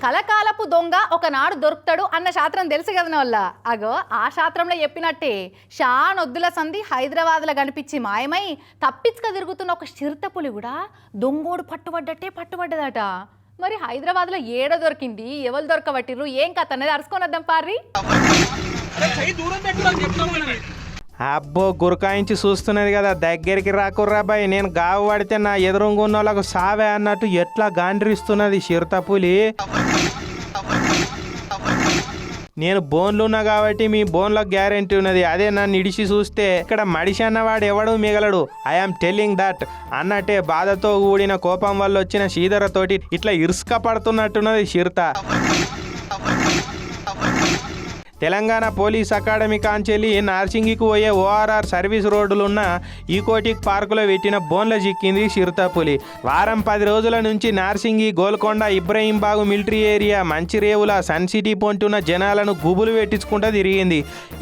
కలకాలపు దొంగ ఒకనాడు దొరుకుతాడు అన్న శాస్త్రం తెలుసు కదా వల్ల అగో ఆ శాస్త్రంలో చెప్పినట్టే షానొద్దుల సంధి హైదరాబాద్లో కనిపించి మాయమై తప్పించుక తిరుగుతున్న ఒక చిరుతపులి కూడా దొంగోడు పట్టుబడ్డదట. మరి హైదరాబాద్లో ఏడో దొరికింది, ఎవరు దొరకబట్టిర్రు, ఏం కథ అనేది అరుచుకొని వద్దాం పార్రి. అబ్బో గురకాయించి చూస్తున్నది కదా, దగ్గరికి రాకుర్రా బాయ్. నేను గావు పడితే నా ఎదురుగా ఉన్న వాళ్ళకు సావే అన్నట్టు ఎట్లా గాండ్రిస్తున్నది చిరుతపులి. నేను బోన్లు ఉన్నా కాబట్టి మీ బోన్లకు గ్యారెంటీ ఉన్నది. అదే నన్ను ఇడిచి చూస్తే ఇక్కడ మడిషి అన్నవాడు ఎవడు మిగలడు. ఐఆమ్ టెల్లింగ్ దట్ అన్నట్టే బాధతో కూడిన కోపం వల్ల వచ్చిన శ్రీధరతోటి ఇట్లా ఇరుసుక పడుతున్నట్టున్నది చిరుత. తెలంగాణ పోలీస్ అకాడమీ కాంచెల్లి నార్సింగికి పోయే ఓఆర్ఆర్ సర్వీస్ రోడ్డులున్న ఈకోటిక్ పార్కులో పెట్టిన బోన్ల చిక్కింది చిరుతపులి. వారం 10 రోజుల నుంచి Narsingi, Golconda, ఇబ్రహీంబాగు military area, Manchirevula, sun city పొంటున్న జనాలను గుబులు పెట్టించుకుంటూ తిరిగింది.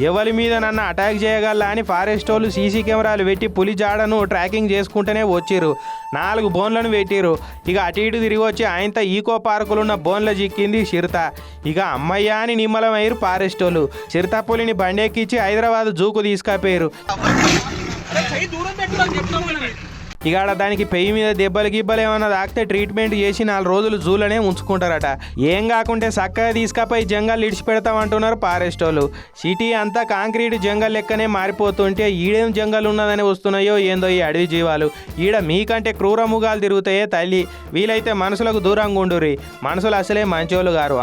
ఎవరి మీద నన్ను అటాక్ చేయగల అని ఫారెస్ట్ వాళ్ళు సీసీ కెమెరాలు పెట్టి పులి జాడను ట్రాకింగ్ చేసుకుంటూనే వచ్చిర్రు. 4 బోన్లను పెట్టిర్రు. ఇక అటు ఇటు తిరిగి వచ్చి ఆయనతో ఈకో పార్కులున్న బోన్ల చిక్కింది చిరుత. ఇక అమ్మయ్య అని నిమ్మలమయ్యారు ఫారెస్ట్ వాళ్ళు. చిరుతపులిని బండెక్కించి హైదరాబాద్ జూకు తీసుకపోయారు. ఇక దానికి పెయ్యి మీద దెబ్బలు గిబ్బలు ఏమన్నా తాకితే ట్రీట్మెంట్ చేసి 4 రోజులు జూలనే ఉంచుకుంటారట. ఏం కాకుంటే చక్కగా తీసుకపోయి జంగల్ ఇడిచిపెడతామంటున్నారు ఫారెస్ట్ వాళ్ళు. సిటీ అంతా కాంక్రీట్ జంగల్ లెక్కనే మారిపోతుంటే ఈడేం జంగల్ ఉన్నదని వస్తున్నాయో ఏందో ఈ అడవి జీవాలు. ఈడ మీకంటే క్రూర ముగాలు తిరుగుతాయే తల్లి. వీలైతే మనుషులకు దూరంగా ఉండుర్రి. మనుషులు అసలే మంచోళ్ళు గారు.